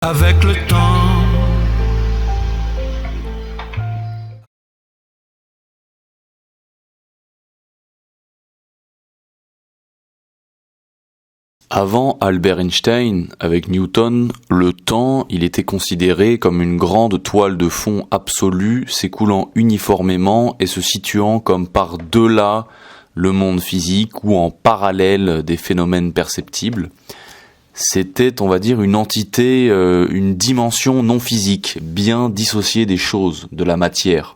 Avec le temps, avant Albert Einstein, avec Newton, le temps, il était considéré comme une grande toile de fond absolue s'écoulant uniformément et se situant comme par-delà le monde physique ou en parallèle des phénomènes perceptibles. C'était, on va dire, une entité, une dimension non physique, bien dissociée des choses, de la matière.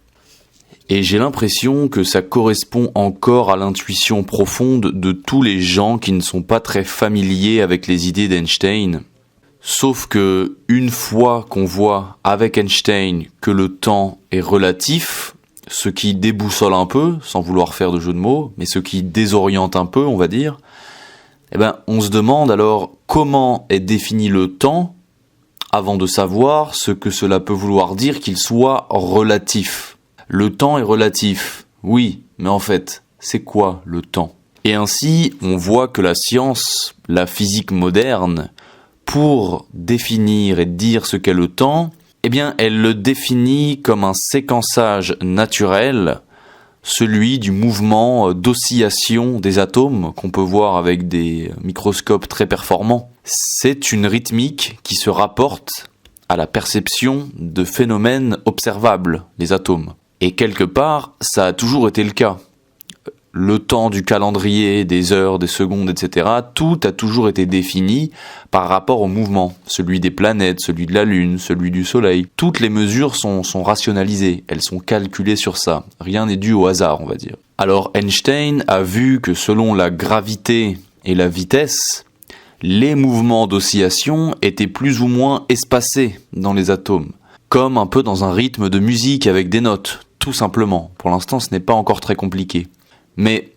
Et j'ai l'impression que ça correspond encore à l'intuition profonde de tous les gens qui ne sont pas très familiers avec les idées d'Einstein. Sauf que, une fois qu'on voit avec Einstein que le temps est relatif, ce qui déboussole un peu, sans vouloir faire de jeu de mots, mais ce qui désoriente un peu, on va dire, on se demande alors comment est défini le temps avant de savoir ce que cela peut vouloir dire qu'il soit relatif. Le temps est relatif, oui, mais en fait, c'est quoi le temps ? Et ainsi, on voit que la science, la physique moderne, pour définir et dire ce qu'est le temps, elle le définit comme un séquençage naturel, celui du mouvement d'oscillation des atomes qu'on peut voir avec des microscopes très performants. C'est une rythmique qui se rapporte à la perception de phénomènes observables, les atomes. Et quelque part, ça a toujours été le cas. Le temps du calendrier, des heures, des secondes, etc., tout a toujours été défini par rapport au mouvement. Celui des planètes, celui de la Lune, celui du Soleil. Toutes les mesures sont rationalisées, elles sont calculées sur ça. Rien n'est dû au hasard, on va dire. Alors Einstein a vu que selon la gravité et la vitesse, les mouvements d'oscillation étaient plus ou moins espacés dans les atomes. Comme un peu dans un rythme de musique avec des notes, tout simplement. Pour l'instant, ce n'est pas encore très compliqué. Mais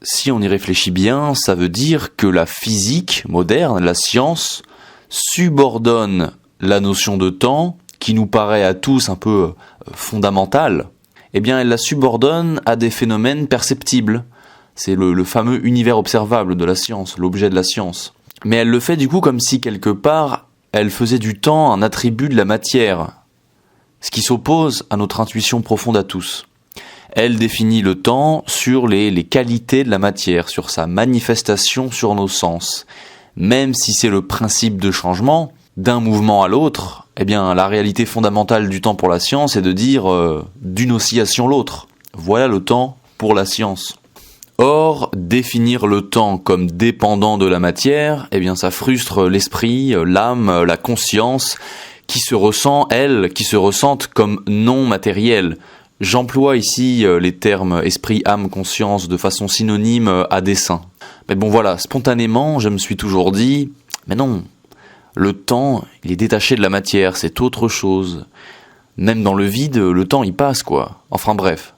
si on y réfléchit bien, ça veut dire que la physique moderne, la science, subordonne la notion de temps, qui nous paraît à tous un peu fondamentale, elle la subordonne à des phénomènes perceptibles. C'est le fameux univers observable de la science, l'objet de la science. Mais elle le fait du coup comme si quelque part, elle faisait du temps un attribut de la matière, ce qui s'oppose à notre intuition profonde à tous. Elle définit le temps sur les qualités de la matière, sur sa manifestation sur nos sens. Même si c'est le principe de changement, d'un mouvement à l'autre, la réalité fondamentale du temps pour la science est de dire d'une oscillation l'autre. Voilà le temps pour la science. Or, définir le temps comme dépendant de la matière, ça frustre l'esprit, l'âme, la conscience, qui se ressentent comme non matériels. J'emploie ici les termes esprit, âme, conscience de façon synonyme à dessein. Mais bon voilà, spontanément, je me suis toujours dit, mais non, le temps, il est détaché de la matière, c'est autre chose. Même dans le vide, le temps il passe quoi. Enfin bref.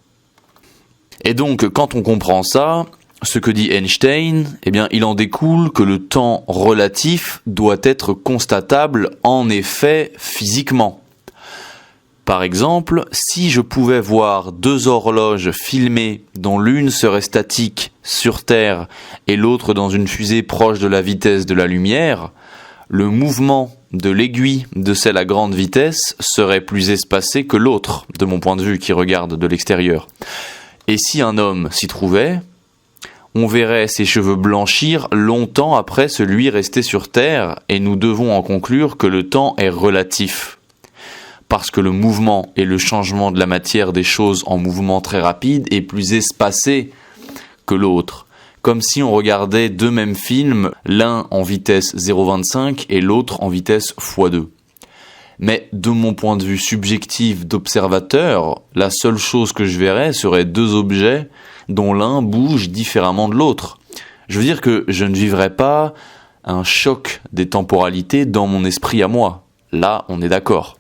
Et donc, quand on comprend ça, ce que dit Einstein, il en découle que le temps relatif doit être constatable en effet physiquement. Par exemple, si je pouvais voir deux horloges filmées dont l'une serait statique sur Terre et l'autre dans une fusée proche de la vitesse de la lumière, le mouvement de l'aiguille de celle à grande vitesse serait plus espacé que l'autre, de mon point de vue qui regarde de l'extérieur. Et si un homme s'y trouvait, on verrait ses cheveux blanchir longtemps après celui resté sur Terre, et nous devons en conclure que le temps est relatif. Parce que le mouvement et le changement de la matière des choses en mouvement très rapide est plus espacé que l'autre. Comme si on regardait deux mêmes films, l'un en vitesse 0,25 et l'autre en vitesse x2. Mais de mon point de vue subjectif d'observateur, la seule chose que je verrais serait deux objets dont l'un bouge différemment de l'autre. Je veux dire que je ne vivrais pas un choc des temporalités dans mon esprit à moi. Là, on est d'accord.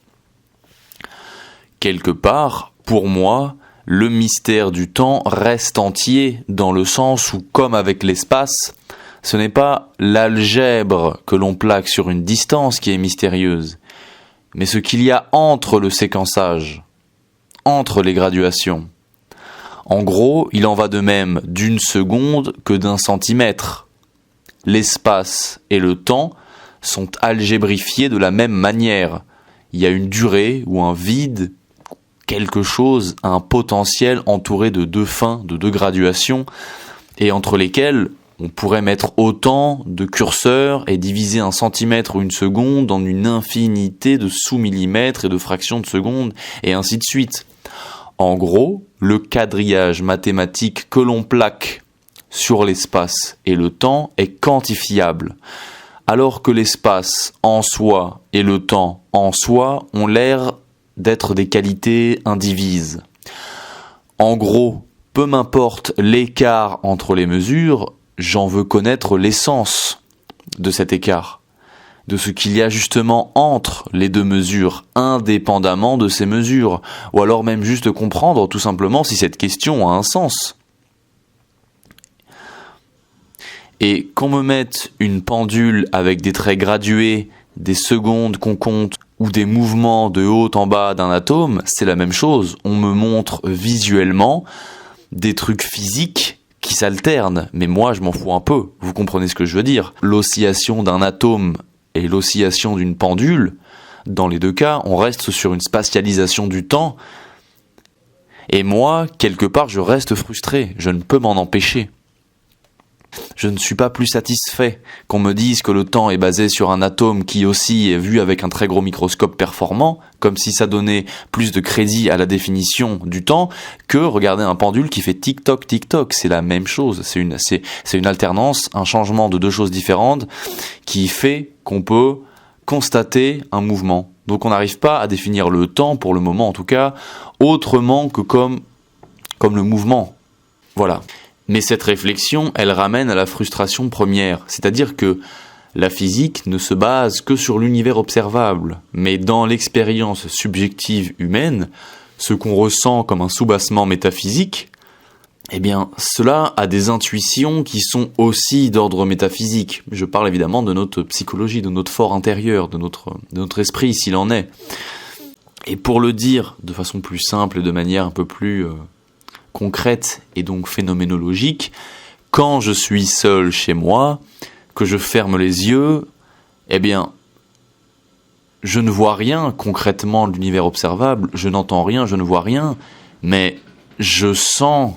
Quelque part, pour moi, le mystère du temps reste entier dans le sens où, comme avec l'espace, ce n'est pas l'algèbre que l'on plaque sur une distance qui est mystérieuse, mais ce qu'il y a entre le séquençage, entre les graduations. En gros, il en va de même d'une seconde que d'un centimètre. L'espace et le temps sont algébrifiés de la même manière. Il y a une durée ou un vide, quelque chose, un potentiel entouré de deux fins, de deux graduations, et entre lesquelles on pourrait mettre autant de curseurs et diviser un centimètre ou une seconde en une infinité de sous-millimètres et de fractions de seconde, et ainsi de suite. En gros, le quadrillage mathématique que l'on plaque sur l'espace et le temps est quantifiable, alors que l'espace en soi et le temps en soi ont l'air d'être des qualités indivises. En gros, peu m'importe l'écart entre les mesures, j'en veux connaître l'essence de cet écart, de ce qu'il y a justement entre les deux mesures, indépendamment de ces mesures, ou alors même juste comprendre tout simplement si cette question a un sens. Et qu'on me mette une pendule avec des traits gradués, des secondes qu'on compte, ou des mouvements de haut en bas d'un atome, c'est la même chose. On me montre visuellement des trucs physiques qui s'alternent, mais moi je m'en fous un peu, vous comprenez ce que je veux dire. L'oscillation d'un atome et l'oscillation d'une pendule, dans les deux cas, on reste sur une spatialisation du temps, et moi, quelque part, je reste frustré, je ne peux m'en empêcher. Je ne suis pas plus satisfait qu'on me dise que le temps est basé sur un atome qui aussi est vu avec un très gros microscope performant, comme si ça donnait plus de crédit à la définition du temps, que regarder un pendule qui fait tic-toc, tic-toc. C'est la même chose, c'est une alternance, un changement de deux choses différentes qui fait qu'on peut constater un mouvement. Donc on n'arrive pas à définir le temps, pour le moment en tout cas, autrement que comme le mouvement. Voilà. Mais cette réflexion, elle ramène à la frustration première, c'est-à-dire que la physique ne se base que sur l'univers observable, mais dans l'expérience subjective humaine, ce qu'on ressent comme un soubassement métaphysique, eh bien, cela a des intuitions qui sont aussi d'ordre métaphysique. Je parle évidemment de notre psychologie, de notre fort intérieur, de notre esprit, s'il en est. Et pour le dire de façon plus simple et de manière un peu plus concrète et donc phénoménologique, quand je suis seul chez moi, que je ferme les yeux, eh bien, je ne vois rien concrètement de l'univers observable, je n'entends rien, je ne vois rien, mais je sens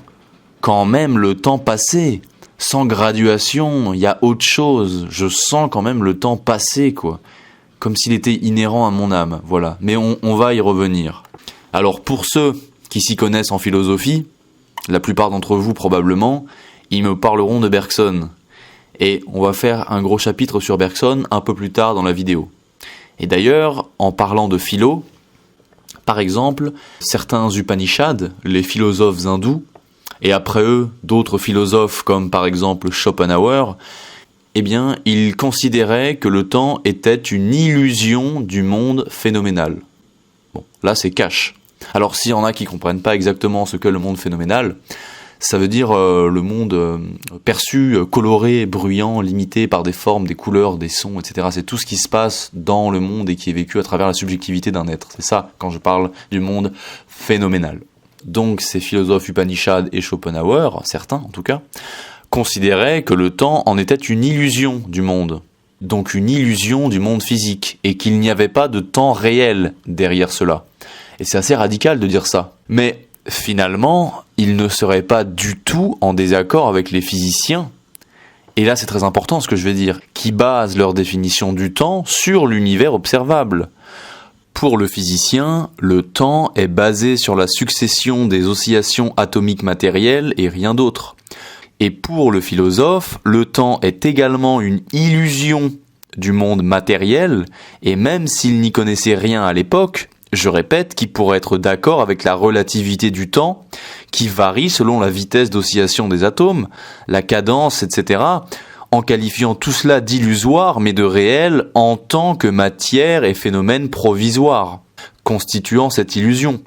quand même le temps passer, sans graduation, il y a autre chose, je sens quand même le temps passer, quoi, comme s'il était inhérent à mon âme, voilà, mais on va y revenir. Alors pour ceux qui s'y connaissent en philosophie, la plupart d'entre vous probablement, ils me parleront de Bergson. Et on va faire un gros chapitre sur Bergson un peu plus tard dans la vidéo. Et d'ailleurs, en parlant de philo, par exemple, certains Upanishads, les philosophes hindous, et après eux, d'autres philosophes comme par exemple Schopenhauer, eh bien, ils considéraient que le temps était une illusion du monde phénoménal. Bon, là c'est cash. Alors s'il y en a qui comprennent pas exactement ce qu'est le monde phénoménal, ça veut dire le monde perçu, coloré, bruyant, limité par des formes, des couleurs, des sons, etc. C'est tout ce qui se passe dans le monde et qui est vécu à travers la subjectivité d'un être. C'est ça quand je parle du monde phénoménal. Donc ces philosophes Upanishads et Schopenhauer, certains en tout cas, considéraient que le temps en était une illusion du monde. Donc une illusion du monde physique, et qu'il n'y avait pas de temps réel derrière cela. Et c'est assez radical de dire ça. Mais finalement, ils ne seraient pas du tout en désaccord avec les physiciens, et là c'est très important ce que je vais dire, qui basent leur définition du temps sur l'univers observable. Pour le physicien, le temps est basé sur la succession des oscillations atomiques matérielles et rien d'autre. Et pour le philosophe, le temps est également une illusion du monde matériel, et même s'il n'y connaissait rien à l'époque, je répète qu'il pourrait être d'accord avec la relativité du temps, qui varie selon la vitesse d'oscillation des atomes, la cadence, etc., en qualifiant tout cela d'illusoire mais de réel en tant que matière et phénomène provisoire, constituant cette illusion.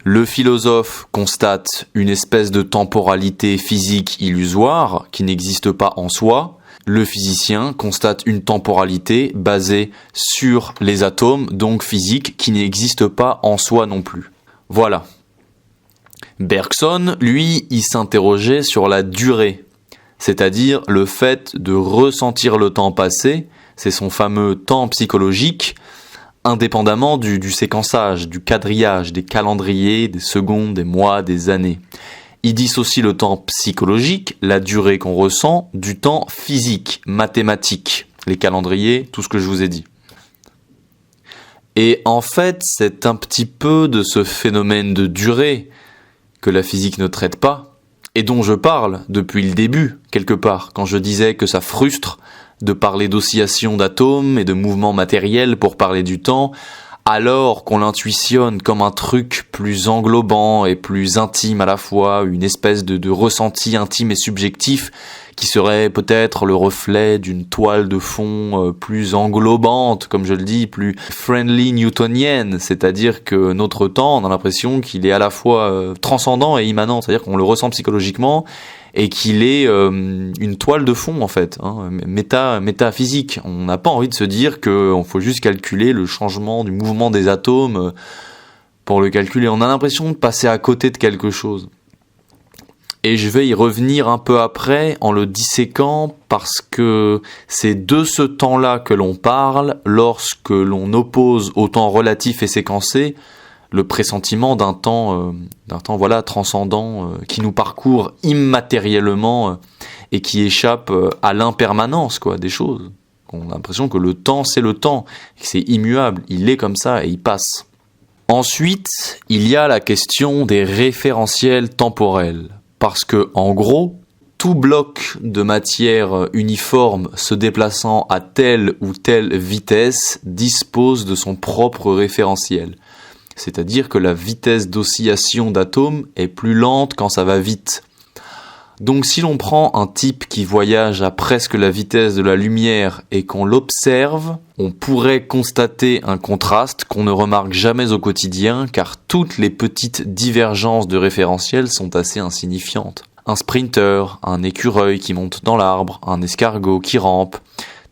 Le philosophe constate une espèce de temporalité physique illusoire qui n'existe pas en soi. Le physicien constate une temporalité basée sur les atomes, donc physique, qui n'existe pas en soi non plus. Voilà. Bergson, lui, il s'interrogeait sur la durée, c'est-à-dire le fait de ressentir le temps passer c'est son fameux temps psychologique, indépendamment du séquençage, du quadrillage, des calendriers, des secondes, des mois, des années. Il dissocie le temps psychologique, la durée qu'on ressent, du temps physique, mathématique, les calendriers, tout ce que je vous ai dit. Et en fait, c'est un petit peu de ce phénomène de durée que la physique ne traite pas, et dont je parle depuis le début, quelque part, quand je disais que ça frustre de parler d'oscillation d'atomes et de mouvements matériels pour parler du temps, alors qu'on l'intuitionne comme un truc plus englobant et plus intime à la fois, une espèce de ressenti intime et subjectif qui serait peut-être le reflet d'une toile de fond plus englobante, comme je le dis, plus friendly newtonienne, c'est-à-dire que notre temps, on a l'impression qu'il est à la fois transcendant et immanent, c'est-à-dire qu'on le ressent psychologiquement et qu'il est une toile de fond en fait, métaphysique. On n'a pas envie de se dire qu'il faut juste calculer le changement du mouvement des atomes pour le calculer. On a l'impression de passer à côté de quelque chose. Et je vais y revenir un peu après en le disséquant parce que c'est de ce temps-là que l'on parle lorsque l'on oppose au temps relatif et séquencé le pressentiment d'un temps transcendant qui nous parcourt immatériellement et qui échappe à l'impermanence des choses. On a l'impression que le temps c'est le temps, que c'est immuable, il est comme ça et il passe. Ensuite, il y a la question des référentiels temporels. Parce que, en gros, tout bloc de matière uniforme se déplaçant à telle ou telle vitesse dispose de son propre référentiel. C'est-à-dire que la vitesse d'oscillation d'atomes est plus lente quand ça va vite. Donc si l'on prend un type qui voyage à presque la vitesse de la lumière et qu'on l'observe, on pourrait constater un contraste qu'on ne remarque jamais au quotidien car toutes les petites divergences de référentiel sont assez insignifiantes. Un sprinter, un écureuil qui monte dans l'arbre, un escargot qui rampe,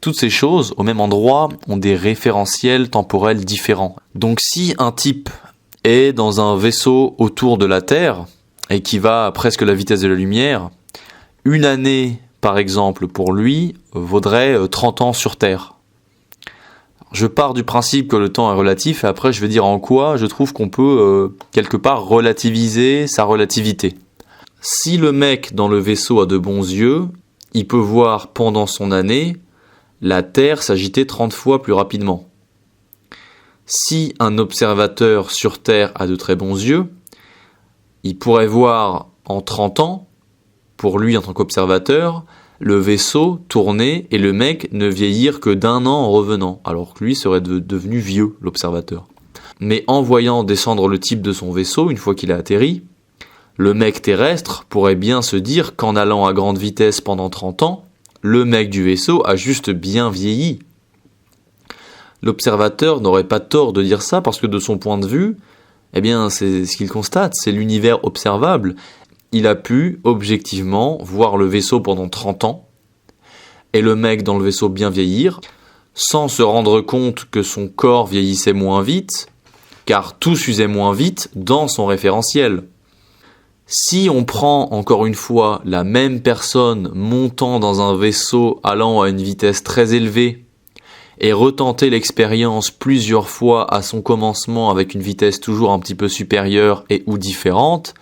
toutes ces choses au même endroit ont des référentiels temporels différents. Donc si un type est dans un vaisseau autour de la Terre et qui va à presque la vitesse de la lumière, une année, par exemple, pour lui, vaudrait 30 ans sur Terre. Je pars du principe que le temps est relatif et après je vais dire en quoi je trouve qu'on peut quelque part relativiser sa relativité. Si le mec dans le vaisseau a de bons yeux, il peut voir pendant son année la Terre s'agiter 30 fois plus rapidement. Si un observateur sur Terre a de très bons yeux, il pourrait voir en 30 ans, pour lui en tant qu'observateur, le vaisseau tourner et le mec ne vieillir que d'1 an en revenant, alors que lui serait devenu vieux, l'observateur. Mais en voyant descendre le type de son vaisseau, une fois qu'il a atterri, le mec terrestre pourrait bien se dire qu'en allant à grande vitesse pendant 30 ans, le mec du vaisseau a juste bien vieilli. L'observateur n'aurait pas tort de dire ça parce que de son point de vue, eh bien, c'est ce qu'il constate, c'est l'univers observable. Il a pu, objectivement, voir le vaisseau pendant 30 ans, et le mec dans le vaisseau bien vieillir, sans se rendre compte que son corps vieillissait moins vite, car tout s'usait moins vite dans son référentiel. Si on prend, encore une fois, la même personne montant dans un vaisseau allant à une vitesse très élevée, et retenter l'expérience plusieurs fois à son commencement avec une vitesse toujours un petit peu supérieure et ou différente,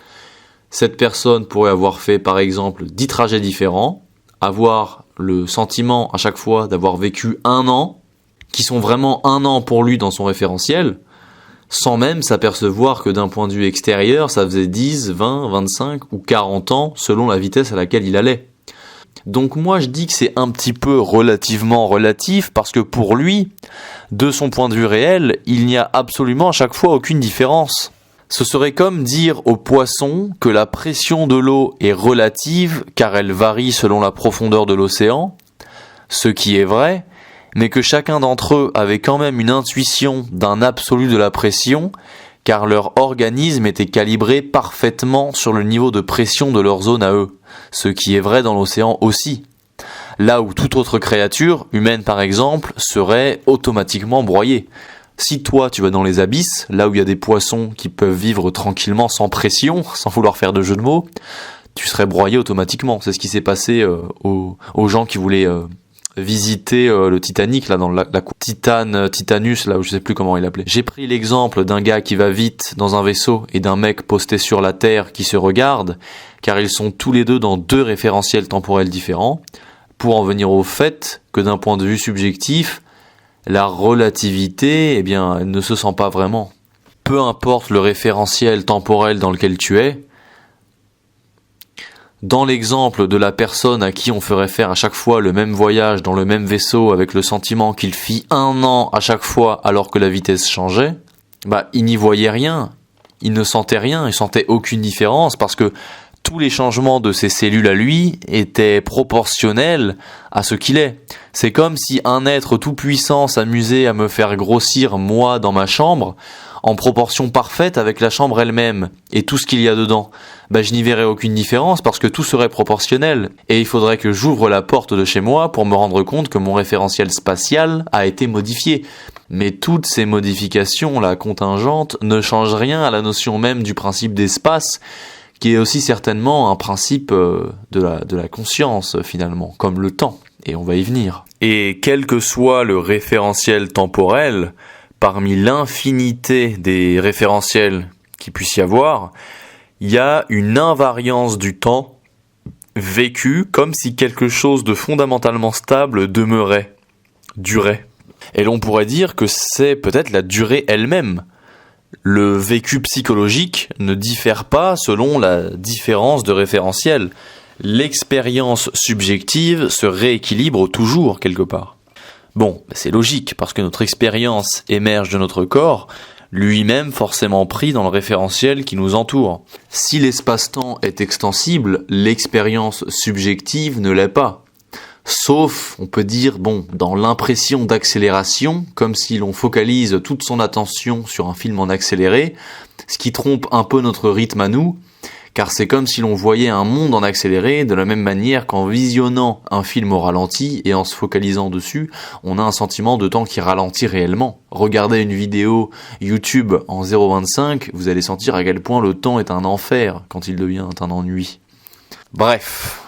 cette personne pourrait avoir fait par exemple 10 trajets différents, avoir le sentiment à chaque fois d'avoir vécu 1 an, qui sont vraiment 1 an pour lui dans son référentiel, sans même s'apercevoir que d'un point de vue extérieur, ça faisait 10, 20, 25 ou 40 ans selon la vitesse à laquelle il allait. Donc moi je dis que c'est un petit peu relativement relatif parce que pour lui, de son point de vue réel, il n'y a absolument à chaque fois aucune différence. Ce serait comme dire aux poissons que la pression de l'eau est relative car elle varie selon la profondeur de l'océan, ce qui est vrai, mais que chacun d'entre eux avait quand même une intuition d'un absolu de la pression car leur organisme était calibré parfaitement sur le niveau de pression de leur zone à eux, ce qui est vrai dans l'océan aussi. Là où toute autre créature, humaine par exemple, serait automatiquement broyée. Si toi tu vas dans les abysses, là où il y a des poissons qui peuvent vivre tranquillement sans pression, sans vouloir faire de jeu de mots, tu serais broyé automatiquement. C'est ce qui s'est passé aux gens qui voulaient visité le Titanic, là, dans Titanus, là, où je sais plus comment il l'appelait. J'ai pris l'exemple d'un gars qui va vite dans un vaisseau et d'un mec posté sur la Terre qui se regarde, car ils sont tous les deux dans deux référentiels temporels différents, pour en venir au fait que d'un point de vue subjectif, la relativité, eh bien, elle ne se sent pas vraiment. Peu importe le référentiel temporel dans lequel tu es, dans l'exemple de la personne à qui on ferait faire à chaque fois le même voyage dans le même vaisseau avec le sentiment qu'il fit 1 an à chaque fois alors que la vitesse changeait, il n'y voyait rien, il ne sentait rien, il sentait aucune différence parce que tous les changements de ses cellules à lui étaient proportionnels à ce qu'il est. C'est comme si un être tout puissant s'amusait à me faire grossir moi dans ma chambre en proportion parfaite avec la chambre elle-même et tout ce qu'il y a dedans. Je n'y verrais aucune différence parce que tout serait proportionnel et il faudrait que j'ouvre la porte de chez moi pour me rendre compte que mon référentiel spatial a été modifié. Mais toutes ces modifications, là, contingentes, ne changent rien à la notion même du principe d'espace, qui est aussi certainement un principe de la conscience, finalement, comme le temps, et on va y venir. Et quel que soit le référentiel temporel, parmi l'infinité des référentiels qu'il puisse y avoir, il y a une invariance du temps vécue comme si quelque chose de fondamentalement stable demeurait, durait. Et l'on pourrait dire que c'est peut-être la durée elle-même. Le vécu psychologique ne diffère pas selon la différence de référentiel. L'expérience subjective se rééquilibre toujours quelque part. Bon, c'est logique, parce que notre expérience émerge de notre corps, lui-même forcément pris dans le référentiel qui nous entoure. Si l'espace-temps est extensible, l'expérience subjective ne l'est pas. Sauf, on peut dire, dans l'impression d'accélération, comme si l'on focalise toute son attention sur un film en accéléré, ce qui trompe un peu notre rythme à nous, car c'est comme si l'on voyait un monde en accéléré, de la même manière qu'en visionnant un film au ralenti et en se focalisant dessus, on a un sentiment de temps qui ralentit réellement. Regardez une vidéo YouTube en 0,25, vous allez sentir à quel point le temps est un enfer quand il devient un ennui. Bref.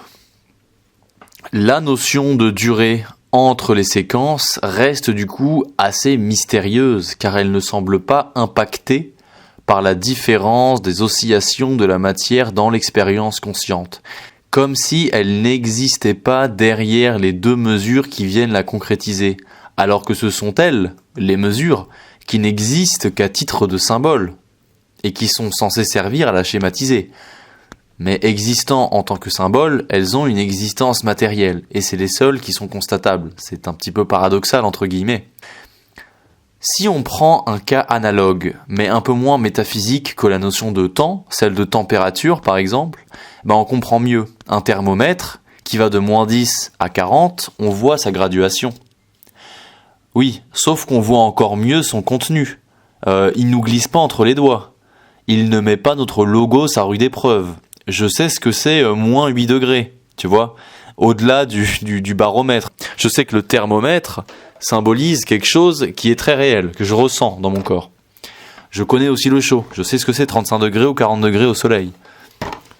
La notion de durée entre les séquences reste du coup assez mystérieuse car elle ne semble pas impactée par la différence des oscillations de la matière dans l'expérience consciente, comme si elle n'existait pas derrière les deux mesures qui viennent la concrétiser, alors que ce sont elles, les mesures, qui n'existent qu'à titre de symbole et qui sont censées servir à la schématiser. Mais existant en tant que symbole, elles ont une existence matérielle, et c'est les seules qui sont constatables. C'est un petit peu paradoxal entre guillemets. Si on prend un cas analogue, mais un peu moins métaphysique que la notion de temps, celle de température par exemple, on comprend mieux. Un thermomètre qui va de -10 à 40, on voit sa graduation. Oui, sauf qu'on voit encore mieux son contenu. Il nous glisse pas entre les doigts. Il ne met pas notre logo sa rude épreuve. Je sais ce que c'est -8 degrés, tu vois, au-delà du baromètre. Je sais que le thermomètre symbolise quelque chose qui est très réel, que je ressens dans mon corps. Je connais aussi le chaud, je sais ce que c'est 35 degrés ou 40 degrés au soleil.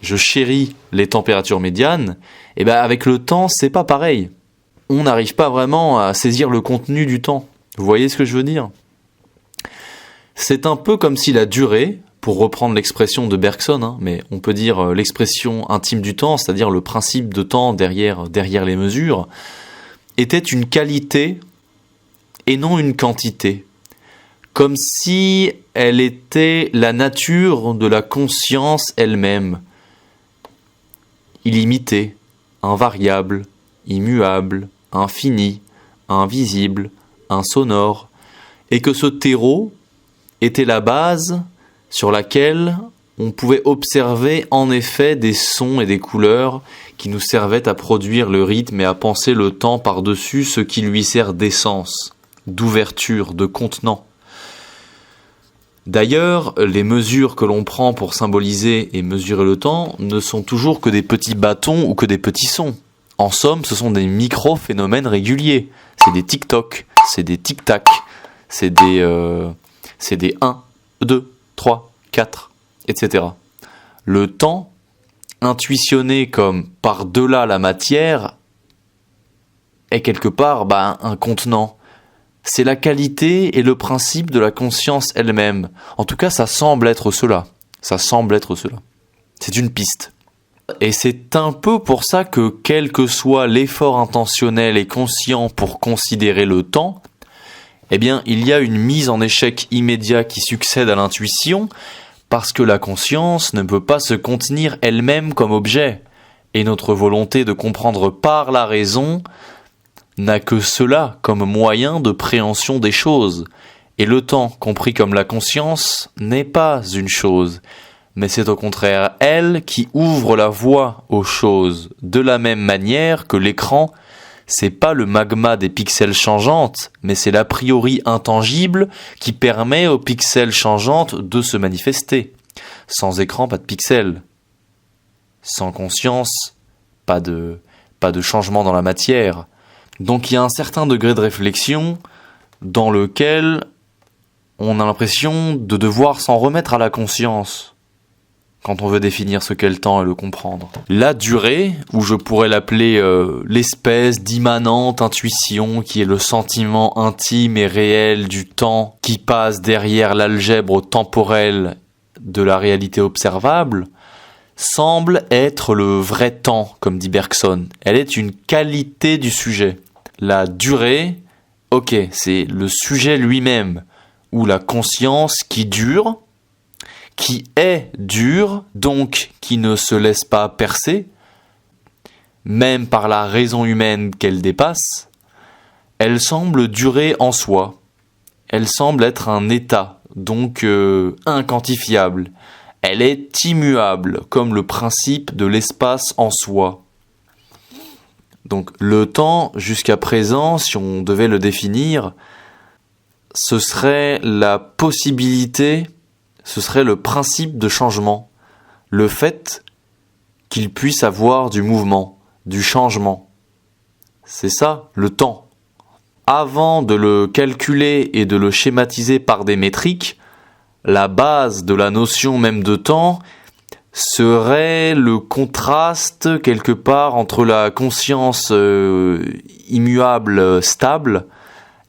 Je chéris les températures médianes, et avec le temps, c'est pas pareil. On n'arrive pas vraiment à saisir le contenu du temps. Vous voyez ce que je veux dire ? C'est un peu comme si la durée, pour reprendre l'expression de Bergson, mais on peut dire l'expression intime du temps, c'est-à-dire le principe de temps derrière les mesures, était une qualité et non une quantité. Comme si elle était la nature de la conscience elle-même. Illimitée, invariable, immuable, infini, invisible, insonore, et que ce terreau était la base sur laquelle on pouvait observer en effet des sons et des couleurs qui nous servaient à produire le rythme et à penser le temps par-dessus ce qui lui sert d'essence, d'ouverture, de contenant. D'ailleurs, les mesures que l'on prend pour symboliser et mesurer le temps ne sont toujours que des petits bâtons ou que des petits sons. En somme, ce sont des micro-phénomènes réguliers. C'est des tic-toc, c'est des tic-tac, c'est des 1, 2, 3, 4, etc. Le temps, intuitionné comme par-delà la matière, est quelque part un contenant. C'est la qualité et le principe de la conscience elle-même. En tout cas, ça semble être cela. C'est une piste. Et c'est un peu pour ça que, quel que soit l'effort intentionnel et conscient pour considérer le temps, il y a une mise en échec immédiat qui succède à l'intuition, parce que la conscience ne peut pas se contenir elle-même comme objet, et notre volonté de comprendre par la raison n'a que cela comme moyen de préhension des choses, et le temps, compris comme la conscience, n'est pas une chose, mais c'est au contraire elle qui ouvre la voie aux choses, de la même manière que l'écran, c'est pas le magma des pixels changeantes, mais c'est l'a priori intangible qui permet aux pixels changeantes de se manifester. Sans écran, pas de pixels. Sans conscience, pas de changement dans la matière. Donc il y a un certain degré de réflexion dans lequel on a l'impression de devoir s'en remettre à la conscience quand on veut définir ce qu'est le temps et le comprendre. La durée, ou je pourrais l'appeler l'espèce d'immanente intuition qui est le sentiment intime et réel du temps qui passe derrière l'algèbre temporelle de la réalité observable, semble être le vrai temps, comme dit Bergson. Elle est une qualité du sujet. La durée, c'est le sujet lui-même, ou la conscience qui dure, qui est dure, donc qui ne se laisse pas percer, même par la raison humaine qu'elle dépasse, elle semble durer en soi. Elle semble être un état, donc inquantifiable. Elle est immuable, comme le principe de l'espace en soi. Donc le temps, jusqu'à présent, si on devait le définir, ce serait la possibilité, ce serait le principe de changement, le fait qu'il puisse avoir du mouvement, du changement. C'est ça, le temps. Avant de le calculer et de le schématiser par des métriques, la base de la notion même de temps serait le contraste quelque part entre la conscience immuable, stable,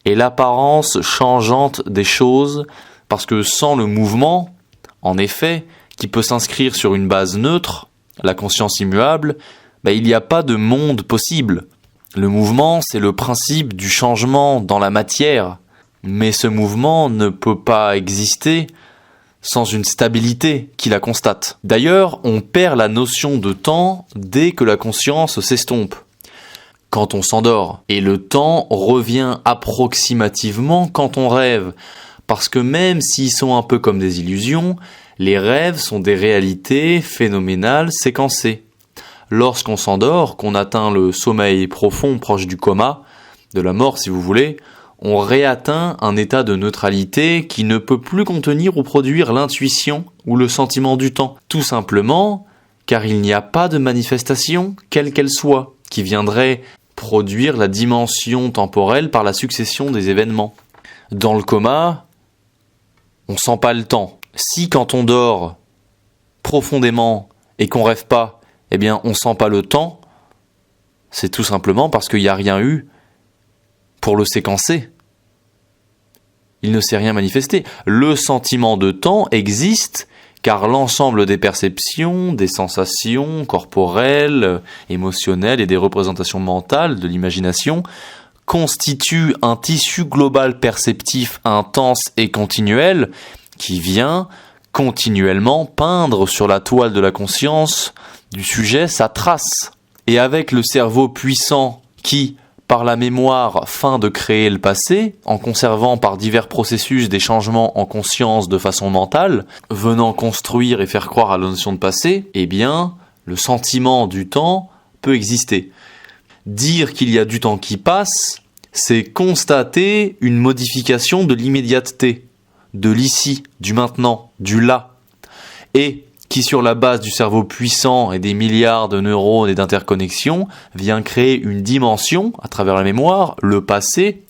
et l'apparence changeante des choses, parce que sans le mouvement, en effet, qui peut s'inscrire sur une base neutre, la conscience immuable, il n'y a pas de monde possible. Le mouvement, c'est le principe du changement dans la matière, mais ce mouvement ne peut pas exister sans une stabilité qui la constate. D'ailleurs, on perd la notion de temps dès que la conscience s'estompe, quand on s'endort. Et le temps revient approximativement quand on rêve, parce que même s'ils sont un peu comme des illusions, les rêves sont des réalités phénoménales séquencées. Lorsqu'on s'endort, qu'on atteint le sommeil profond proche du coma, de la mort si vous voulez, on réatteint un état de neutralité qui ne peut plus contenir ou produire l'intuition ou le sentiment du temps. Tout simplement car il n'y a pas de manifestation, quelle qu'elle soit, qui viendrait produire la dimension temporelle par la succession des événements. Dans le coma, on sent pas le temps. Si quand on dort profondément et qu'on rêve pas, on sent pas le temps, c'est tout simplement parce qu'il n'y a rien eu pour le séquencer. Il ne s'est rien manifesté. Le sentiment de temps existe car l'ensemble des perceptions, des sensations corporelles, émotionnelles et des représentations mentales de l'imagination constitue un tissu global perceptif intense et continuel qui vient continuellement peindre sur la toile de la conscience du sujet sa trace. Et avec le cerveau puissant qui, par la mémoire, feint de créer le passé, en conservant par divers processus des changements en conscience de façon mentale, venant construire et faire croire à la notion de passé, le sentiment du temps peut exister. Dire qu'il y a du temps qui passe, c'est constater une modification de l'immédiateté, de l'ici, du maintenant, du là, et qui sur la base du cerveau puissant et des milliards de neurones et d'interconnexions vient créer une dimension à travers la mémoire, le passé,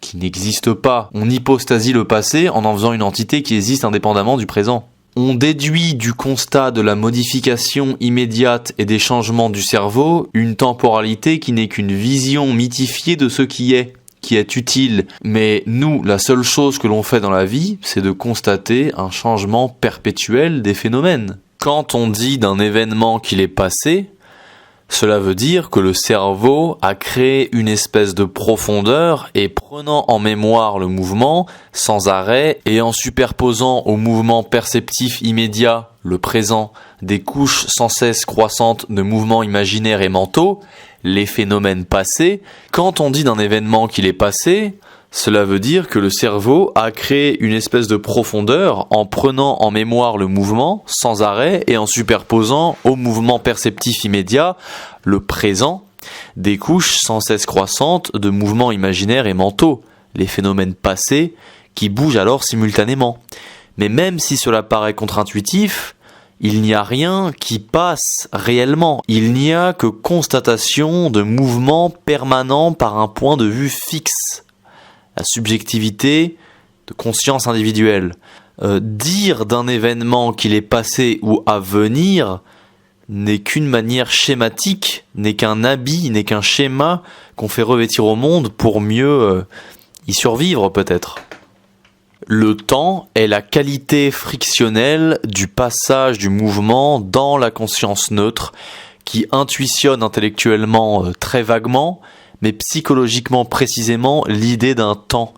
qui n'existe pas. On hypostasie le passé en faisant une entité qui existe indépendamment du présent. On déduit du constat de la modification immédiate et des changements du cerveau une temporalité qui n'est qu'une vision mythifiée de ce qui est utile. Mais nous, la seule chose que l'on fait dans la vie, c'est de constater un changement perpétuel des phénomènes. Quand on dit d'un événement qu'il est passé, cela veut dire que le cerveau a créé une espèce de profondeur et prenant en mémoire le mouvement sans arrêt et en superposant au mouvement perceptif immédiat, le présent, des couches sans cesse croissantes de mouvements imaginaires et mentaux, les phénomènes passés, quand on dit d'un événement qu'il est passé, cela veut dire que le cerveau a créé une espèce de profondeur en prenant en mémoire le mouvement sans arrêt et en superposant au mouvement perceptif immédiat, le présent, des couches sans cesse croissantes de mouvements imaginaires et mentaux, les phénomènes passés qui bougent alors simultanément. Mais même si cela paraît contre-intuitif, il n'y a rien qui passe réellement. Il n'y a que constatation de mouvements permanents par un point de vue fixe. La subjectivité de conscience individuelle. Dire d'un événement qu'il est passé ou à venir n'est qu'une manière schématique, n'est qu'un habit, n'est qu'un schéma qu'on fait revêtir au monde pour mieux y survivre peut-être. Le temps est la qualité frictionnelle du passage du mouvement dans la conscience neutre qui intuitionne intellectuellement très vaguement, mais psychologiquement précisément l'idée d'un temps,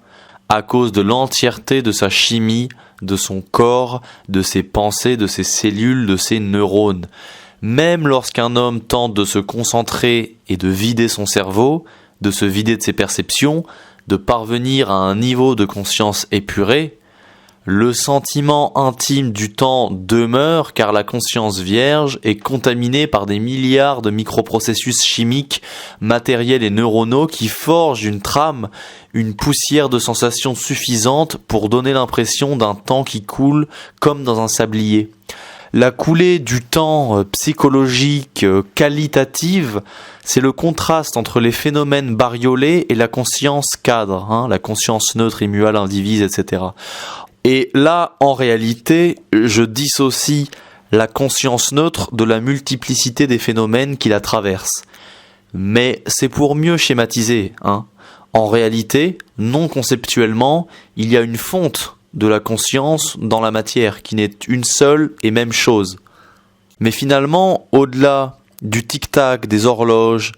à cause de l'entièreté de sa chimie, de son corps, de ses pensées, de ses cellules, de ses neurones. Même lorsqu'un homme tente de se concentrer et de vider son cerveau, de se vider de ses perceptions, de parvenir à un niveau de conscience épuré, le sentiment intime du temps demeure car la conscience vierge est contaminée par des milliards de microprocessus chimiques, matériels et neuronaux qui forgent une trame, une poussière de sensations suffisante pour donner l'impression d'un temps qui coule comme dans un sablier. La coulée du temps psychologique qualitative, c'est le contraste entre les phénomènes bariolés et la conscience cadre, la conscience neutre, immuable, indivise, etc. Et là, en réalité, je dissocie la conscience neutre de la multiplicité des phénomènes qui la traversent. Mais c'est pour mieux schématiser. En réalité, non conceptuellement, il y a une fonte de la conscience dans la matière qui n'est une seule et même chose. Mais finalement, au-delà du tic-tac des horloges,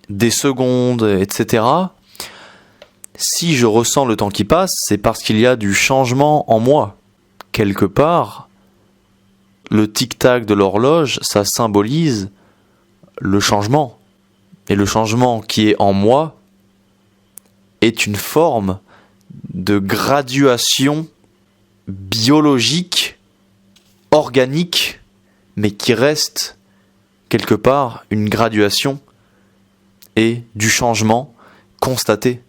des secondes, etc., si je ressens le temps qui passe, c'est parce qu'il y a du changement en moi. Quelque part, le tic-tac de l'horloge, ça symbolise le changement. Et le changement qui est en moi est une forme de graduation biologique, organique, mais qui reste quelque part une graduation et du changement constaté.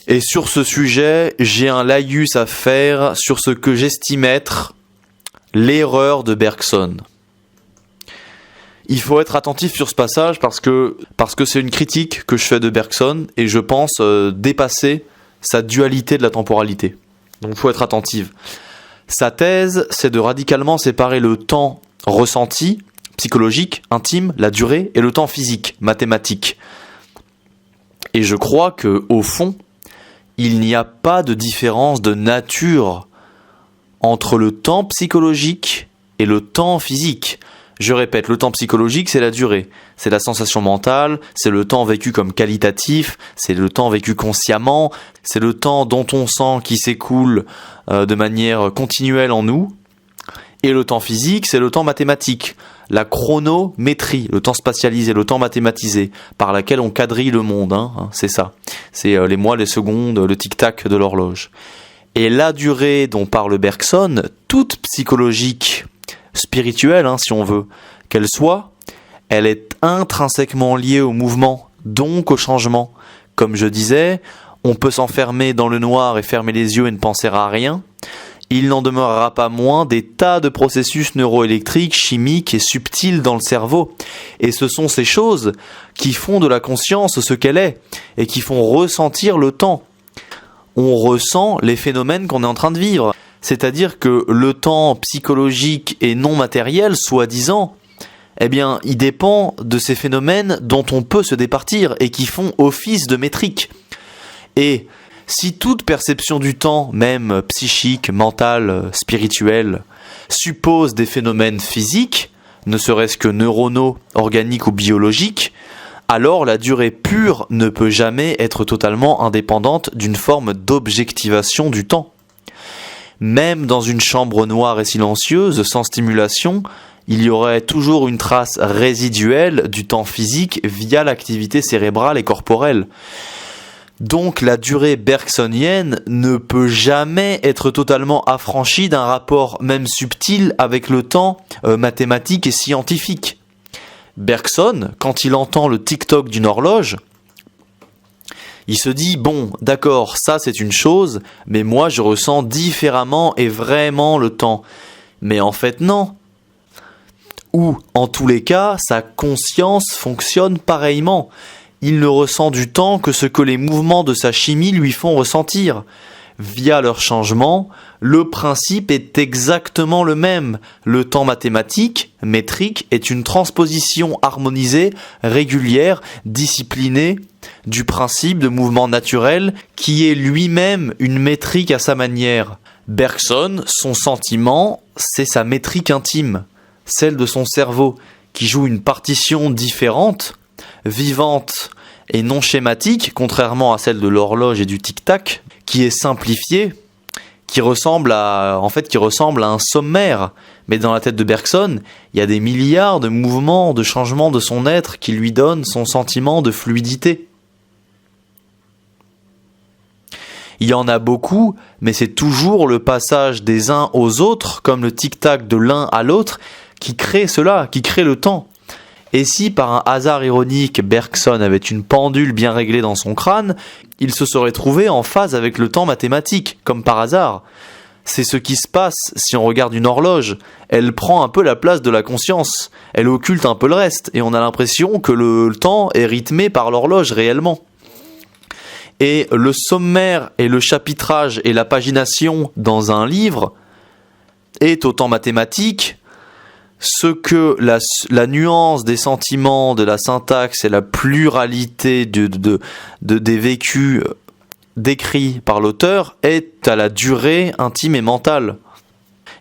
Et sur ce sujet, j'ai un laïus à faire sur ce que j'estime être l'erreur de Bergson. Il faut être attentif sur ce passage parce que c'est une critique que je fais de Bergson et je pense dépasser sa dualité de la temporalité. Donc il faut être attentif. Sa thèse, c'est de radicalement séparer le temps ressenti, psychologique, intime, la durée, et le temps physique, mathématique. Et je crois que au fond, il n'y a pas de différence de nature entre le temps psychologique et le temps physique. Je répète, le temps psychologique, c'est la durée. C'est la sensation mentale, c'est le temps vécu comme qualitatif, c'est le temps vécu consciemment, c'est le temps dont on sent qui s'écoule de manière continuelle en nous. Et le temps physique, c'est le temps mathématique, la chronométrie, le temps spatialisé, le temps mathématisé, par laquelle on quadrille le monde, c'est ça. C'est les mois, les secondes, le tic-tac de l'horloge. Et la durée dont parle Bergson, toute psychologique, spirituelle, si on veut, qu'elle soit, elle est intrinsèquement liée au mouvement, donc au changement. Comme je disais, on peut s'enfermer dans le noir et fermer les yeux et ne penser à rien. Il n'en demeurera pas moins des tas de processus neuroélectriques, chimiques et subtils dans le cerveau. Et ce sont ces choses qui font de la conscience ce qu'elle est et qui font ressentir le temps. On ressent les phénomènes qu'on est en train de vivre. C'est-à-dire que le temps psychologique et non matériel, soi-disant, eh bien, il dépend de ces phénomènes dont on peut se départir et qui font office de métrique. Et si toute perception du temps, même psychique, mentale, spirituelle, suppose des phénomènes physiques, ne serait-ce que neuronaux, organiques ou biologiques, alors la durée pure ne peut jamais être totalement indépendante d'une forme d'objectivation du temps. Même dans une chambre noire et silencieuse, sans stimulation, il y aurait toujours une trace résiduelle du temps physique via l'activité cérébrale et corporelle. Donc la durée bergsonienne ne peut jamais être totalement affranchie d'un rapport même subtil avec le temps mathématique et scientifique. Bergson, quand il entend le tic-toc d'une horloge, il se dit, bon, d'accord, ça c'est une chose, mais moi je ressens différemment et vraiment le temps. Mais en fait non. Ou, en tous les cas, sa conscience fonctionne pareillement. Il ne ressent du temps que ce que les mouvements de sa chimie lui font ressentir. Via leur changement, le principe est exactement le même. Le temps mathématique, métrique, est une transposition harmonisée, régulière, disciplinée, du principe de mouvement naturel qui est lui-même une métrique à sa manière. Bergson, son sentiment, c'est sa métrique intime, celle de son cerveau, qui joue une partition différente, vivante et non schématique, contrairement à celle de l'horloge et du tic-tac, qui est simplifiée, qui ressemble à un sommaire. Mais dans la tête de Bergson, il y a des milliards de mouvements, de changements de son être qui lui donnent son sentiment de fluidité. Il y en a beaucoup, mais c'est toujours le passage des uns aux autres, comme le tic-tac de l'un à l'autre, qui crée cela, qui crée le temps. Et si par un hasard ironique, Bergson avait une pendule bien réglée dans son crâne, il se serait trouvé en phase avec le temps mathématique, comme par hasard. C'est ce qui se passe si on regarde une horloge. Elle prend un peu la place de la conscience, elle occulte un peu le reste, et on a l'impression que le temps est rythmé par l'horloge réellement. Et le sommaire et le chapitrage et la pagination dans un livre est autant mathématique ce que la nuance des sentiments, de la syntaxe et la pluralité des vécus décrits par l'auteur est à la durée intime et mentale.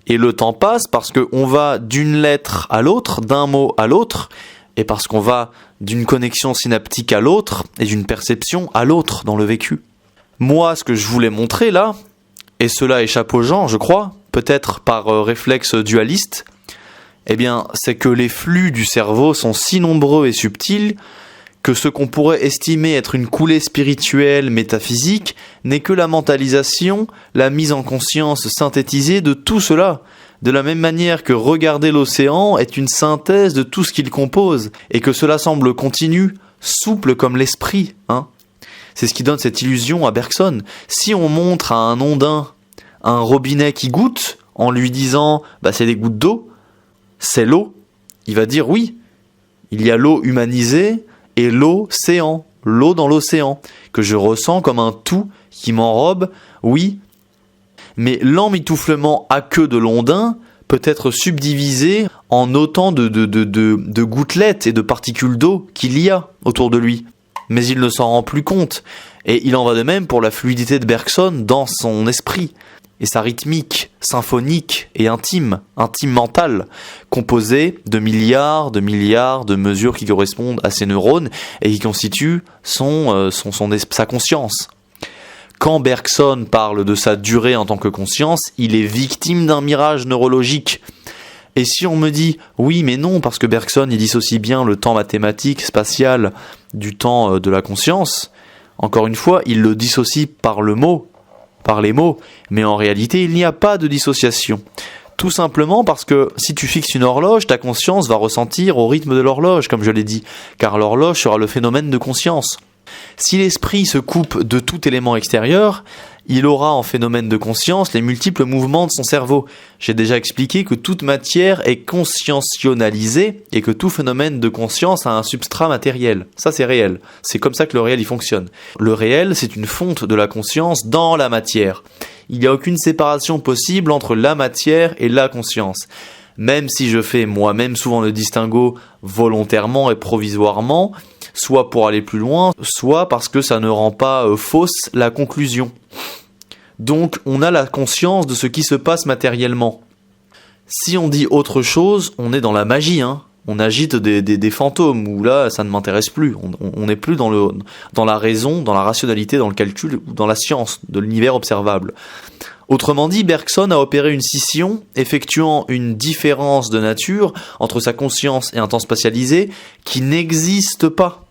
Et le temps passe parce qu'on va d'une lettre à l'autre, d'un mot à l'autre, et parce qu'on va d'une connexion synaptique à l'autre et d'une perception à l'autre dans le vécu. Moi, ce que je voulais montrer là, et cela échappe aux gens, je crois, peut-être par réflexe dualiste, eh bien, c'est que les flux du cerveau sont si nombreux et subtils que ce qu'on pourrait estimer être une coulée spirituelle, métaphysique, n'est que la mentalisation, la mise en conscience synthétisée de tout cela. De la même manière que regarder l'océan est une synthèse de tout ce qu'il compose, et que cela semble continu, souple comme l'esprit, C'est ce qui donne cette illusion à Bergson. Si on montre à un ondin un robinet qui goutte, en lui disant « c'est des gouttes d'eau », c'est l'eau, il va dire oui, il y a l'eau humanisée et l'océan, l'eau dans l'océan, que je ressens comme un tout qui m'enrobe, oui, mais l'emmitouflement aqueux de l'ondin peut être subdivisé en autant de gouttelettes et de particules d'eau qu'il y a autour de lui, mais il ne s'en rend plus compte, et il en va de même pour la fluidité de Bergson dans son esprit, et sa rythmique, symphonique et intime mentale, composée de milliards de mesures qui correspondent à ses neurones et qui constituent sa conscience. Quand Bergson parle de sa durée en tant que conscience, il est victime d'un mirage neurologique. Et si on me dit, oui mais non, parce que Bergson il dissocie bien le temps mathématique, spatial, du temps de la conscience, encore une fois, il le dissocie par les mots, mais en réalité, il n'y a pas de dissociation. Tout simplement parce que si tu fixes une horloge, ta conscience va ressentir au rythme de l'horloge, comme je l'ai dit, car l'horloge sera le phénomène de conscience. Si l'esprit se coupe de tout élément extérieur, il aura en phénomène de conscience les multiples mouvements de son cerveau. J'ai déjà expliqué que toute matière est conscientionnalisée et que tout phénomène de conscience a un substrat matériel. Ça, c'est réel. C'est comme ça que le réel y fonctionne. Le réel, c'est une fonte de la conscience dans la matière. Il n'y a aucune séparation possible entre la matière et la conscience. Même si je fais moi-même souvent le distinguo volontairement et provisoirement, soit pour aller plus loin, soit parce que ça ne rend pas fausse la conclusion. Donc on a la conscience de ce qui se passe matériellement. Si on dit autre chose, on est dans la magie, hein. On agite des fantômes, où là, ça ne m'intéresse plus. On n'est plus dans la raison, dans la rationalité, dans le calcul, ou dans la science de l'univers observable. Autrement dit, Bergson a opéré une scission, effectuant une différence de nature entre sa conscience et un temps spatialisé qui n'existe pas,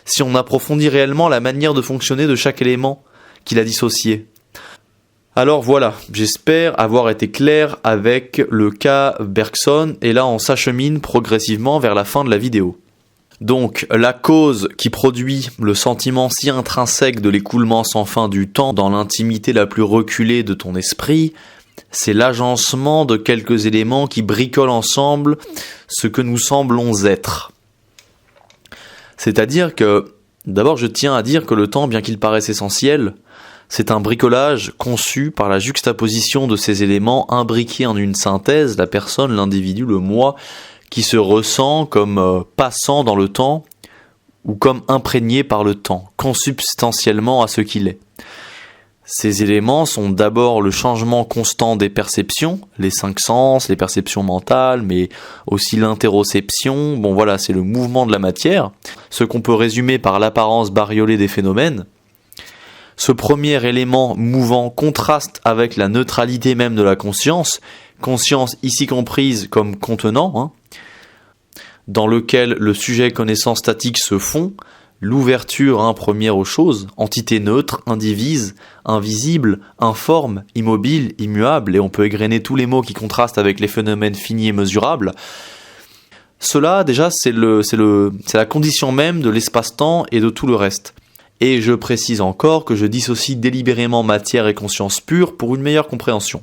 si on approfondit réellement la manière de fonctionner de chaque élément qu'il a dissocié. Alors voilà, j'espère avoir été clair avec le cas Bergson, et là on s'achemine progressivement vers la fin de la vidéo. Donc, la cause qui produit le sentiment si intrinsèque de l'écoulement sans fin du temps dans l'intimité la plus reculée de ton esprit, c'est l'agencement de quelques éléments qui bricolent ensemble ce que nous semblons être. C'est-à-dire que, d'abord je tiens à dire que le temps, bien qu'il paraisse essentiel, c'est un bricolage conçu par la juxtaposition de ces éléments imbriqués en une synthèse, la personne, l'individu, le moi, qui se ressent comme passant dans le temps ou comme imprégné par le temps, consubstantiellement à ce qu'il est. Ces éléments sont d'abord le changement constant des perceptions, les 5 sens, les perceptions mentales, mais aussi l'interoception. Bon voilà, c'est le mouvement de la matière, ce qu'on peut résumer par l'apparence bariolée des phénomènes. Ce premier élément mouvant contraste avec la neutralité même de la conscience ici comprise comme contenant, dans lequel le sujet connaissance statique se fond, l'ouverture première aux choses, entité neutre, indivise, invisible, informe, immobile, immuable, et on peut égrener tous les mots qui contrastent avec les phénomènes finis et mesurables. Cela, déjà, c'est la condition même de l'espace-temps et de tout le reste. Et je précise encore que je dissocie délibérément matière et conscience pure pour une meilleure compréhension.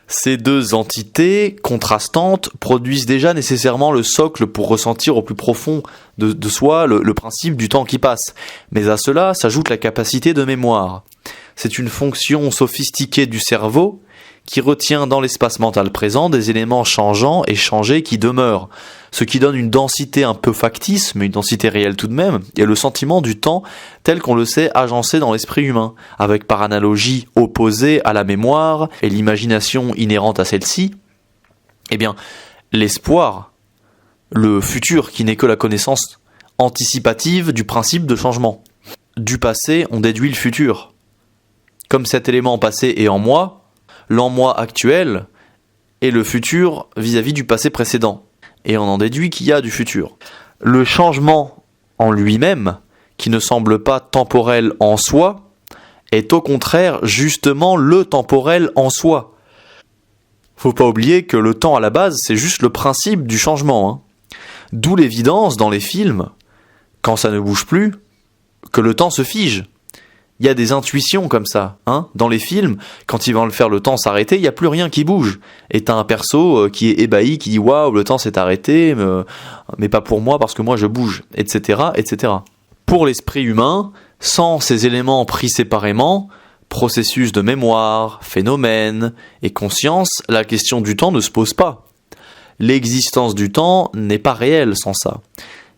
Ces deux entités contrastantes produisent déjà nécessairement le socle pour ressentir au plus profond de soi le principe du temps qui passe. Mais à cela s'ajoute la capacité de mémoire. C'est une fonction sophistiquée du cerveau qui retient dans l'espace mental présent des éléments changeants et changés qui demeurent, ce qui donne une densité un peu factice, mais une densité réelle tout de même, et le sentiment du temps tel qu'on le sait agencé dans l'esprit humain, avec par analogie opposée à la mémoire et l'imagination inhérente à celle-ci, eh bien, l'espoir, le futur qui n'est que la connaissance anticipative du principe de changement. Du passé, on déduit le futur. Comme cet élément passé est en moi, l'en-moi actuel est le futur vis-à-vis du passé précédent. Et on en déduit qu'il y a du futur. Le changement en lui-même, qui ne semble pas temporel en soi, est au contraire justement le temporel en soi. Faut pas oublier que le temps à la base, c'est juste le principe du changement. D'où l'évidence dans les films, quand ça ne bouge plus, que le temps se fige. Il y a des intuitions comme ça, dans les films, quand ils vont le faire le temps s'arrêter, il n'y a plus rien qui bouge. Et t'as un perso qui est ébahi, qui dit « Waouh, le temps s'est arrêté, mais pas pour moi parce que moi je bouge », etc., etc. Pour l'esprit humain, sans ces éléments pris séparément, processus de mémoire, phénomène et conscience, la question du temps ne se pose pas. L'existence du temps n'est pas réelle sans ça.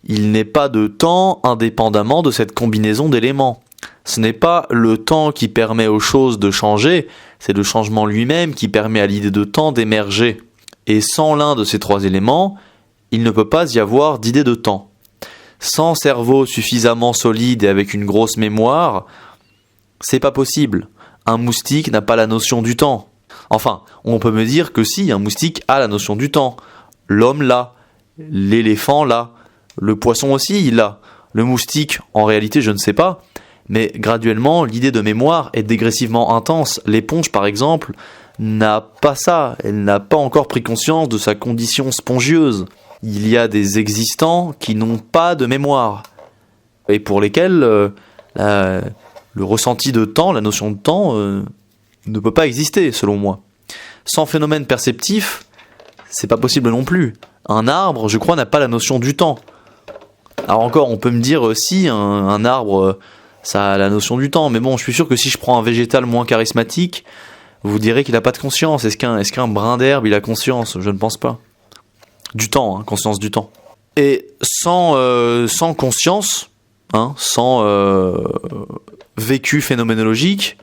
Il n'est pas de temps indépendamment de cette combinaison d'éléments. Ce n'est pas le temps qui permet aux choses de changer, c'est le changement lui-même qui permet à l'idée de temps d'émerger. Et sans l'un de ces trois éléments, il ne peut pas y avoir d'idée de temps. Sans cerveau suffisamment solide et avec une grosse mémoire, c'est pas possible. Un moustique n'a pas la notion du temps. Enfin, on peut me dire que si, un moustique a la notion du temps. L'homme l'a, l'éléphant l'a, le poisson aussi il l'a. Le moustique, en réalité, je ne sais pas. Mais graduellement, l'idée de mémoire est dégressivement intense. L'éponge, par exemple, n'a pas ça. Elle n'a pas encore pris conscience de sa condition spongieuse. Il y a des existants qui n'ont pas de mémoire. Et pour lesquels le ressenti de temps, la notion de temps, ne peut pas exister, selon moi. Sans phénomène perceptif, c'est pas possible non plus. Un arbre, je crois, n'a pas la notion du temps. Alors encore, on peut me dire, si, un arbre... ça a la notion du temps, mais bon, je suis sûr que si je prends un végétal moins charismatique, vous direz qu'il n'a pas de conscience. Est-ce qu'un brin d'herbe, il a conscience? Je ne pense pas. Du temps, hein, conscience du temps. Et sans conscience, hein, sans vécu phénoménologique,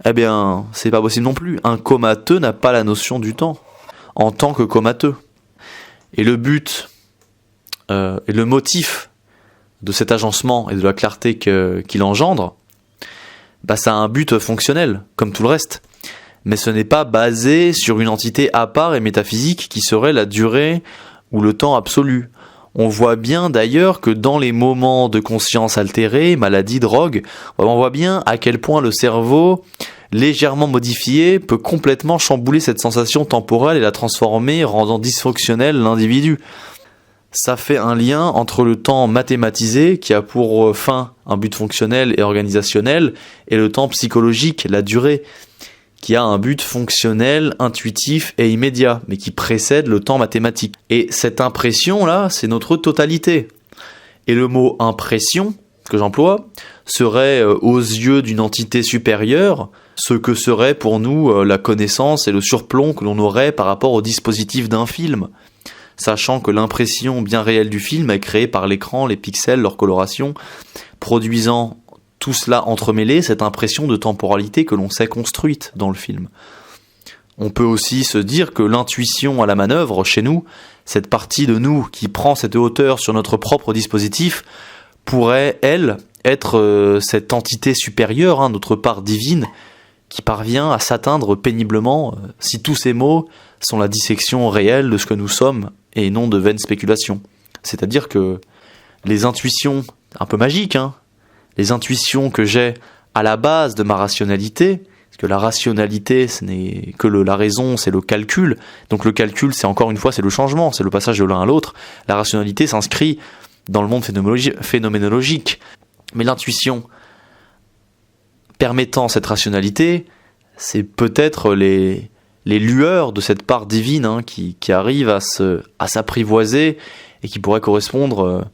eh bien, c'est pas possible non plus. Un comateux n'a pas la notion du temps, en tant que comateux. Et le but, et le motif de cet agencement et de la clarté qu'il engendre, bah, ça a un but fonctionnel, comme tout le reste. Mais ce n'est pas basé sur une entité à part et métaphysique qui serait la durée ou le temps absolu. On voit bien d'ailleurs que dans les moments de conscience altérée, maladie, drogue, on voit bien à quel point le cerveau, légèrement modifié, peut complètement chambouler cette sensation temporelle et la transformer, rendant dysfonctionnel l'individu. Ça fait un lien entre le temps mathématisé, qui a pour fin un but fonctionnel et organisationnel, et le temps psychologique, la durée, qui a un but fonctionnel, intuitif et immédiat, mais qui précède le temps mathématique. Et cette impression-là, c'est notre totalité. Et le mot impression, que j'emploie, serait aux yeux d'une entité supérieure, ce que serait pour nous la connaissance et le surplomb que l'on aurait par rapport au dispositif d'un film. Sachant que l'impression bien réelle du film est créée par l'écran, les pixels, leur coloration, produisant tout cela entremêlé, cette impression de temporalité que l'on sait construite dans le film. On peut aussi se dire que l'intuition à la manœuvre, chez nous, cette partie de nous qui prend cette hauteur sur notre propre dispositif, pourrait, elle, être cette entité supérieure, hein, notre part divine, qui parvient à s'atteindre péniblement, si tous ces mots sont la dissection réelle de ce que nous sommes, et non de vaines spéculations. C'est-à-dire que les intuitions, un peu magiques, hein, les intuitions que j'ai à la base de ma rationalité, parce que la rationalité, ce n'est que la raison, c'est le calcul. Donc le calcul, c'est encore une fois, c'est le changement, c'est le passage de l'un à l'autre. La rationalité s'inscrit dans le monde phénoménologique. Mais l'intuition permettant cette rationalité, c'est peut-être les lueurs de cette part divine, hein, qui arrive à s'apprivoiser et qui pourrait correspondre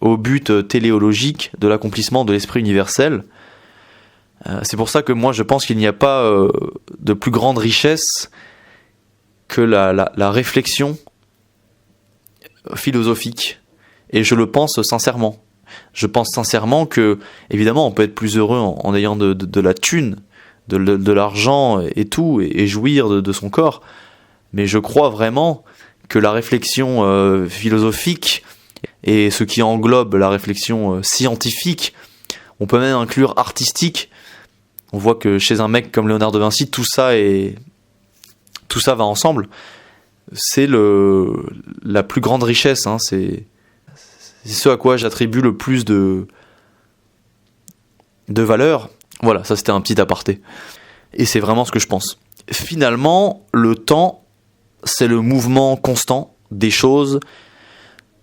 au but téléologique de l'accomplissement de l'esprit universel. C'est pour ça que moi je pense qu'il n'y a pas de plus grande richesse que la réflexion philosophique. Et je le pense sincèrement. Je pense sincèrement que, évidemment, on peut être plus heureux en ayant de la thune, de l'argent et tout, et jouir de son corps. Mais je crois vraiment que la réflexion philosophique et ce qui englobe la réflexion scientifique, on peut même inclure artistique. On voit que chez un mec comme Léonard de Vinci, tout ça va ensemble. C'est la plus grande richesse, hein. C'est ce à quoi j'attribue le plus de valeur. Voilà, ça c'était un petit aparté. Et c'est vraiment ce que je pense. Finalement, le temps, c'est le mouvement constant des choses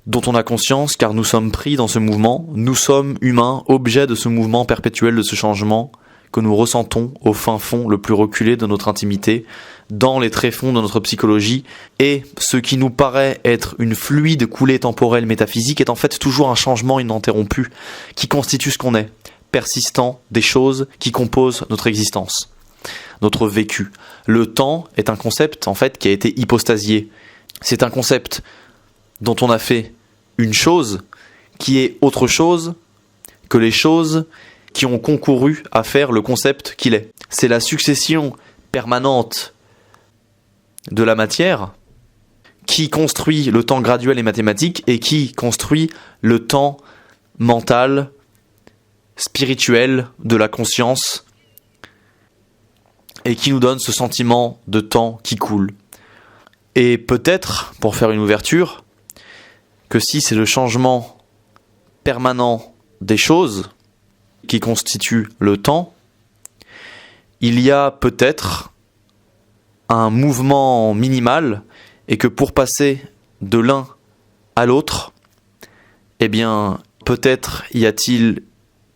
dont on a conscience, car nous sommes pris dans ce mouvement. Nous sommes humains, objets de ce mouvement perpétuel, de ce changement que nous ressentons au fin fond le plus reculé de notre intimité, dans les tréfonds de notre psychologie, et ce qui nous paraît être une fluide coulée temporelle métaphysique est en fait toujours un changement ininterrompu qui constitue ce qu'on est, persistant des choses qui composent notre existence, notre vécu. Le temps est un concept en fait qui a été hypostasié. C'est un concept dont on a fait une chose qui est autre chose que les choses qui ont concouru à faire le concept qu'il est. C'est la succession permanente de la matière qui construit le temps graduel et mathématique et qui construit le temps mental, spirituel de la conscience et qui nous donne ce sentiment de temps qui coule. Et peut-être, pour faire une ouverture, que si c'est le changement permanent des choses qui constitue le temps, il y a peut-être un mouvement minimal et que pour passer de l'un à l'autre, eh bien, peut-être y a-t-il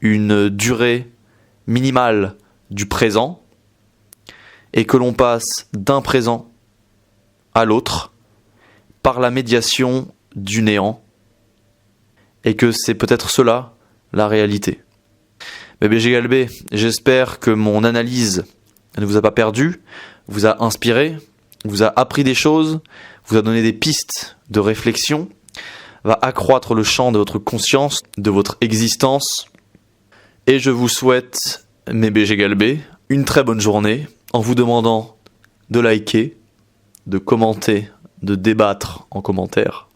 une durée minimale du présent et que l'on passe d'un présent à l'autre par la médiation du néant et que c'est peut-être cela la réalité. Mais BG Galbé, j'espère que mon analyse ne vous a pas perdu. vous a inspiré, vous a appris des choses, vous a donné des pistes de réflexion, va accroître le champ de votre conscience, de votre existence. Et je vous souhaite, mes BG Galbé, une très bonne journée en vous demandant de liker, de commenter, de débattre en commentaire,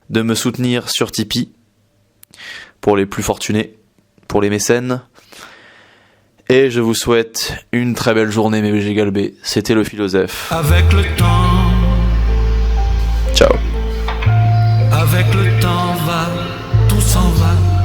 de me soutenir sur Tipeee pour les plus fortunés, pour les mécènes. Et je vous souhaite une très belle journée, mes BG Galbé. C'était le philosophe. Avec le temps, ciao. avec le temps va, tout s'en va.